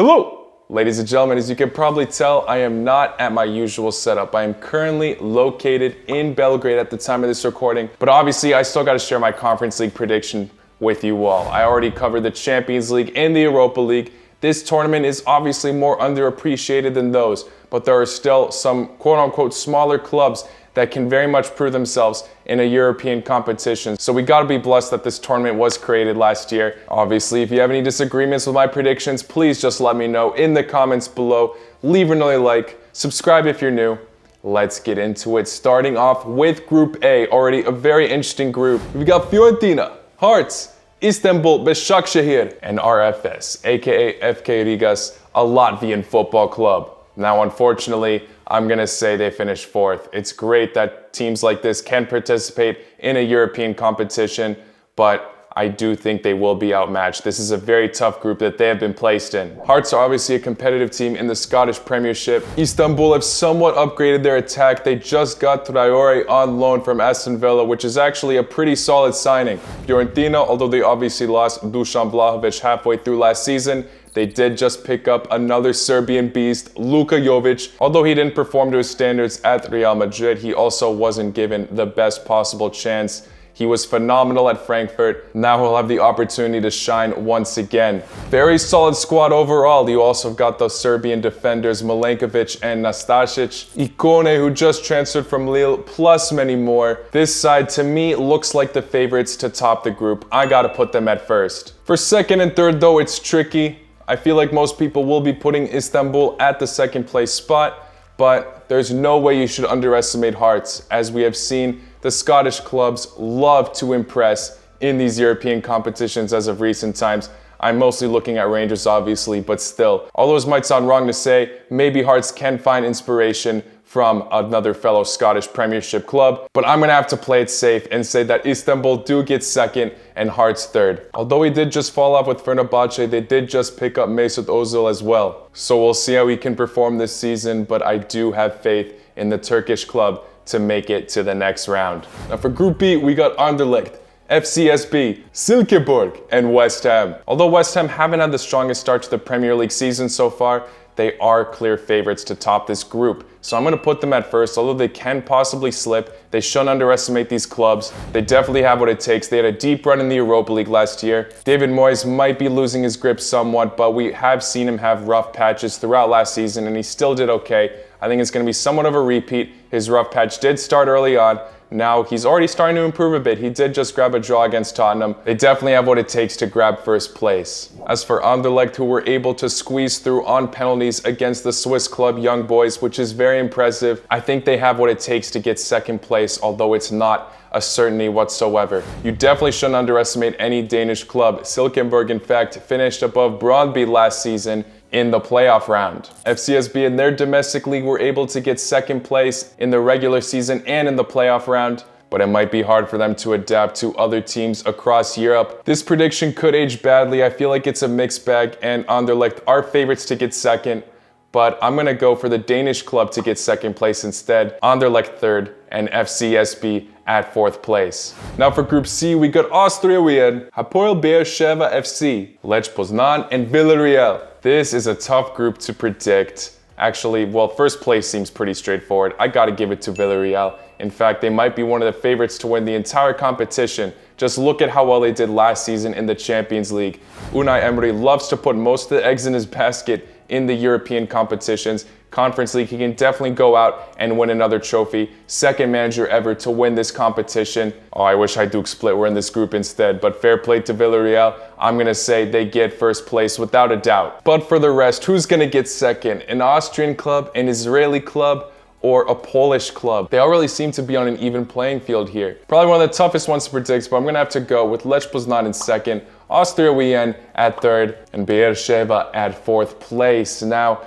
Hello, ladies and gentlemen. As you can probably tell, I am not at my usual setup. I am currently located in Belgrade at the time of this recording, but obviously I still got to share my Conference League prediction with you all. I already covered the Champions League and the Europa League. This tournament is obviously more underappreciated than those, but there are still some quote-unquote smaller clubs that can very much prove themselves in a European competition. So we gotta be blessed that this tournament was created last year. Obviously, if you have any disagreements with my predictions, please just let me know in the comments below. Leave another like, subscribe if you're new. Let's get into it. Starting off with Group A, already a very interesting group. We've got Fiorentina, Hearts, Istanbul, Başakşehir, and RFS, aka FK Rigas, a Latvian football club. Now, unfortunately, I'm gonna say they finished fourth. It's great that teams like this can participate in a European competition, but I do think they will be outmatched. This is a very tough group that they have been placed in. Hearts are obviously a competitive team in the Scottish Premiership. Istanbul have somewhat upgraded their attack. They just got Traore on loan from Aston Villa, which is actually a pretty solid signing. Fiorentina, although they obviously lost Dusan Vlahovic halfway through last season, they did just pick up another Serbian beast, Luka Jovic. Although he didn't perform to his standards at Real Madrid, he also wasn't given the best possible chance. He was phenomenal at Frankfurt. Now he'll have the opportunity to shine once again. Very solid squad overall. You also got those Serbian defenders, Milenkovic and Nastasic. Ikone, who just transferred from Lille, plus many more. This side, to me, looks like the favorites to top the group. I gotta put them at first. For second and third, though, it's tricky. I feel like most people will be putting Istanbul at the second place spot, but there's no way you should underestimate Hearts. As we have seen, the Scottish clubs love to impress in these European competitions as of recent times. I'm mostly looking at Rangers, obviously, but still. Although it might sound wrong to say, maybe Hearts can find inspiration from another fellow Scottish Premiership club, but I'm gonna have to play it safe and say that Istanbul do get second and Hearts third. Although he did just fall off with Fenerbahce, they did just pick up Mesut Ozil as well. So we'll see how he can perform this season, but I do have faith in the Turkish club to make it to the next round. Now for Group B, we got Anderlecht, FCSB, Silkeborg, and West Ham. Although West Ham haven't had the strongest start to the Premier League season so far, they are clear favorites to top this group. So I'm going to put them at first. Although they can possibly slip, they shouldn't underestimate these clubs. They definitely have what it takes. They had a deep run in the Europa League last year. David Moyes might be losing his grip somewhat, but we have seen him have rough patches throughout last season, and he still did okay. I think it's going to be somewhat of a repeat. His rough patch did start early on. Now he's already starting to improve a bit. He did just grab a draw against Tottenham. They definitely have what it takes to grab first place. As for Anderlecht, who were able to squeeze through on penalties against the Swiss club Young Boys, which is very impressive, I think they have what it takes to get second place, although it's not a certainty whatsoever. You definitely shouldn't underestimate any Danish club. Silkeborg, in fact, finished above Brøndby last season in the playoff round. FCSB in their domestic league were able to get second place in the regular season and in the playoff round, but it might be hard for them to adapt to other teams across Europe. This prediction could age badly. I feel like it's a mixed bag, and Anderlecht are favorites to get second, but I'm gonna go for the Danish club to get second place instead, Anderlecht third, and FCSB at fourth place. Now for Group C, we got Austria Wien, Hapoel Beersheva FC, Lech Poznan, and Villarreal. This is a tough group to predict. Actually, well, first place seems pretty straightforward. I gotta give it to Villarreal. In fact, they might be one of the favorites to win the entire competition. Just look at how well they did last season in the Champions League. Unai Emery loves to put most of the eggs in his basket in the European competitions. Conference League, he can definitely go out and win another trophy. Second manager ever to win this competition. Oh, I wish Hajduk Split were in this group instead, but fair play to Villarreal. I'm gonna say they get first place without a doubt. But for the rest, who's gonna get second? An Austrian club, an Israeli club, or a Polish club? They all really seem to be on an even playing field here. Probably one of the toughest ones to predict, but I'm gonna have to go with Lech Poznan in second, Austria Wien at third, and Beersheva at fourth place. Now,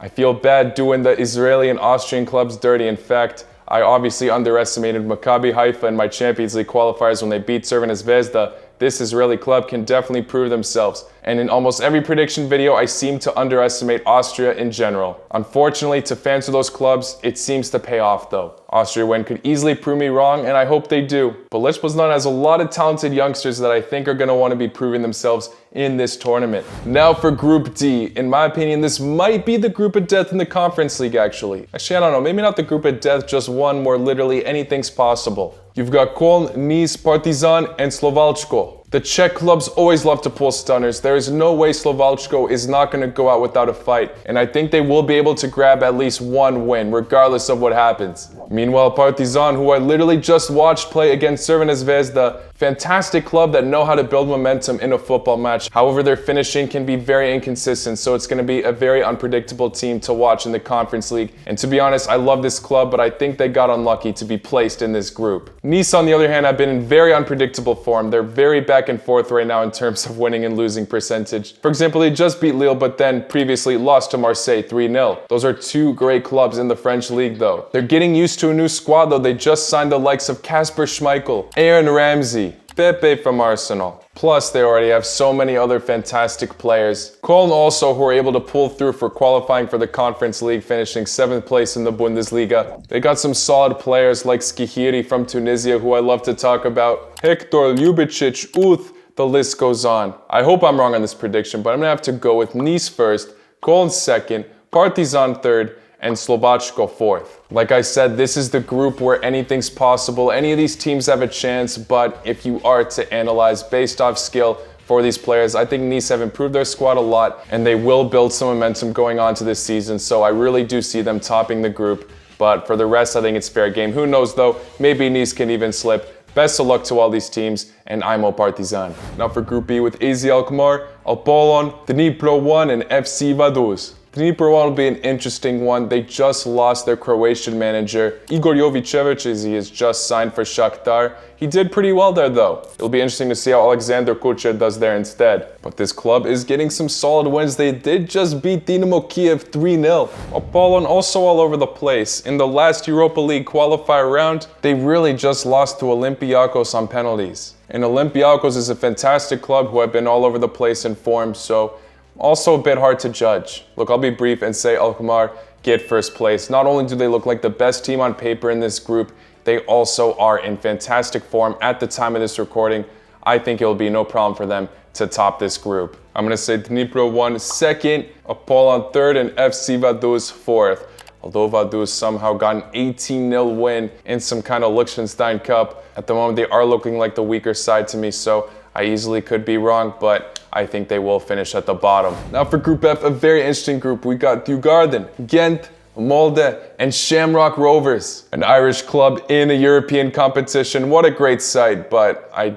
I feel bad doing the Israeli and Austrian clubs dirty. In fact, I obviously underestimated Maccabi Haifa in my Champions League qualifiers when they beat Crvena Zvezda. this Israeli club can definitely prove themselves. And in almost every prediction video, I seem to underestimate Austria in general. Unfortunately, to fans of those clubs, it seems to pay off though. Austria win could easily prove me wrong, and I hope they do. But Lech Poznan has a lot of talented youngsters that I think are going to want to be proving themselves in this tournament. Now for Group D. In my opinion, this might be the group of death in the Conference League, actually. Actually, I don't know. Maybe not the group of death, just one where literally anything's possible. You've got Köln, Nice, Partizan, and Slovalsko. The Czech clubs always love to pull stunners. There is no way Slovalsko is not going to go out without a fight, and I think they will be able to grab at least one win, regardless of what happens. Meanwhile, Partizan, who I literally just watched play against Crvena Zvezda, fantastic club that know how to build momentum in a football match. However, their finishing can be very inconsistent, so it's going to be a very unpredictable team to watch in the Conference League. And to be honest, I love this club, but I think they got unlucky to be placed in this group. Nice, on the other hand, have been in very unpredictable form. They're very back and forth right now in terms of winning and losing percentage. For example, they just beat Lille, but then previously lost to Marseille 3-0. Those are two great clubs in the French league though. They're getting used to a new squad though. They just signed the likes of Kasper Schmeichel, Aaron Ramsey, Pepe from Arsenal. Plus, they already have so many other fantastic players. Köln also, who were able to pull through for qualifying for the Conference League, finishing 7th place in the Bundesliga. They got some solid players like Skihiri from Tunisia, who I love to talk about. Hector Ljubicic, Uth, the list goes on. I hope I'm wrong on this prediction, but I'm gonna have to go with Nice first, Köln second, Partizan third, and Slovácko fourth. Like I said, this is the group where anything's possible. Any of these teams have a chance, but if you are to analyze based off skill for these players, I think Nice have improved their squad a lot, and they will build some momentum going on to this season, so I really do see them topping the group. But for the rest, I think it's fair game. Who knows though, maybe Nice can even slip. Best of luck to all these teams, and IMO Partizan. Now for Group B with AZ Alkmaar, Apollon, Dnipro 1, and FC Vaduz. Dnipro 1 will be an interesting one. They just lost their Croatian manager, Igor Jovicevic, as he has just signed for Shakhtar. He did pretty well there though. It'll be interesting to see how Alexander Kucher does there instead. But this club is getting some solid wins. They did just beat Dinamo Kiev 3-0. Apollon also all over the place. In the last Europa League qualifier round, they really just lost to Olympiacos on penalties. And Olympiacos is a fantastic club who have been all over the place in form, so also a bit hard to judge. Look, I'll be brief and say Alkmaar get first place. Not only do they look like the best team on paper in this group, they also are in fantastic form at the time of this recording. I think it will be no problem for them to top this group. I'm going to say Dnipro 1 second, Apollon third, and FC Vaduz fourth. Although Vaduz somehow got an 18-0 win in some kind of Liechtenstein Cup, at the moment they are looking like the weaker side to me, so I easily could be wrong, but I think they will finish at the bottom. Now for Group F, a very interesting group. We got Djurgården, Ghent, Molde, and Shamrock Rovers. An Irish club in a European competition. What a great sight, but I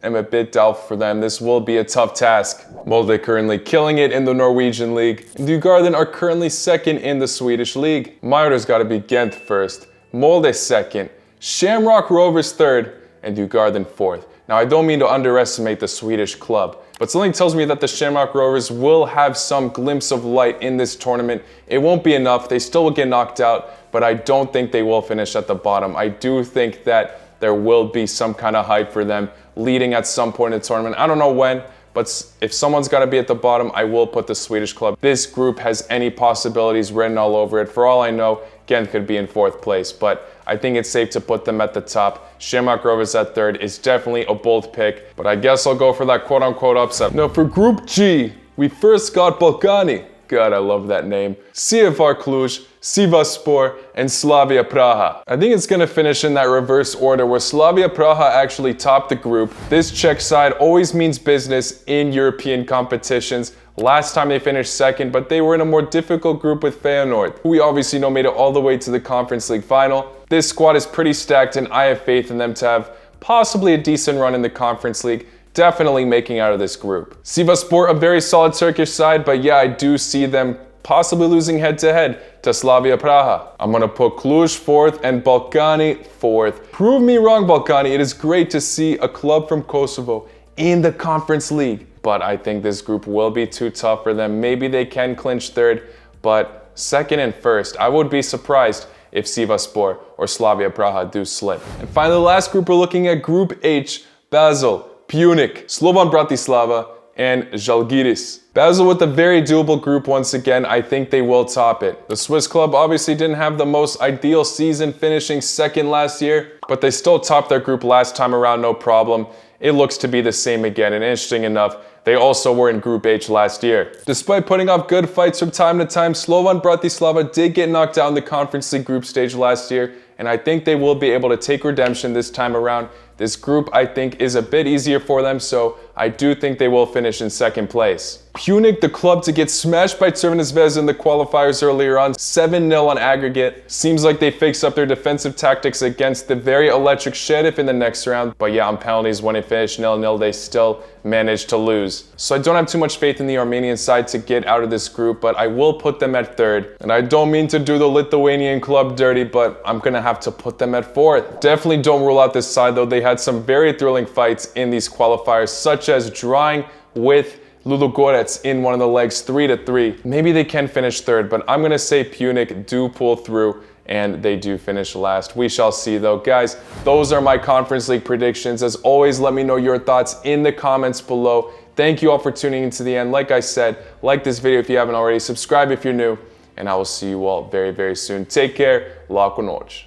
am a bit doubtful for them. This will be a tough task. Molde currently killing it in the Norwegian league. Djurgården are currently second in the Swedish league. My order's got to be Ghent first, Molde second, Shamrock Rovers third, and Djurgården fourth. Now, I don't mean to underestimate the Swedish club, but something tells me that the Shamrock Rovers will have some glimpse of light in this tournament. It won't be enough. They still will get knocked out, but I don't think they will finish at the bottom. I do think that there will be some kind of hype for them leading at some point in the tournament. I don't know when, but if someone's got to be at the bottom, I will put the Swedish club. This group has any possibilities written all over it. For all I know, Ghent could be in fourth place, but I think it's safe to put them at the top. Shamrock Rovers at third is definitely a bold pick, but I guess I'll go for that quote-unquote upset. Now for Group G, we first got Balkani. God, I love that name. CFR Cluj, Sivasspor, and Slavia Praha. I think it's gonna finish in that reverse order where Slavia Praha actually topped the group. This Czech side always means business in European competitions. Last time they finished second, but they were in a more difficult group with Feyenoord, who we obviously know made it all the way to the Conference League final. This squad is pretty stacked, and I have faith in them to have possibly a decent run in the Conference League, definitely making out of this group. Sivasspor, a very solid Turkish side, but yeah, I do see them possibly losing head-to-head to Slavia Praha. I'm gonna put Cluj fourth and Balkani fourth. Prove me wrong, Balkani. It is great to see a club from Kosovo in the Conference League, but I think this group will be too tough for them. Maybe they can clinch third, but second and first, I would be surprised if Sivasspor or Slavia Praha do slip. And finally, the last group we're looking at, Group H, Basel, Punic, Slovan Bratislava, and Žalgiris. Basel with a very doable group once again. I think they will top it. The Swiss club obviously didn't have the most ideal season, finishing second last year, but they still topped their group last time around, no problem. It looks to be the same again, and interesting enough, they also were in Group H last year. Despite putting off good fights from time to time, Slovan Bratislava did get knocked out in the Conference League group stage last year, and I think they will be able to take redemption this time around. This group, I think, is a bit easier for them, so I do think they will finish in second place. Punic, the club to get smashed by Crvena Zvezda in the qualifiers earlier on, 7-0 on aggregate. Seems like they fixed up their defensive tactics against the very electric Sheriff in the next round, but yeah, on penalties, when it finished 0-0, they still managed to lose. So I don't have too much faith in the Armenian side to get out of this group, but I will put them at third. And I don't mean to do the Lithuanian club dirty, but I'm gonna have to put them at fourth. Definitely don't rule out this side though. They had some very thrilling fights in these qualifiers, such as drawing with Ludogorets in one of the legs 3-3. Maybe they can finish third, but I'm gonna say Punic do pull through and they do finish last. We shall see though. Guys, those are my Conference League predictions. As always, let me know your thoughts in the comments below. Thank you all for tuning in to the end. Like I said, like this video if you haven't already, subscribe if you're new, and I will see you all very, very soon. Take care. Laku noć.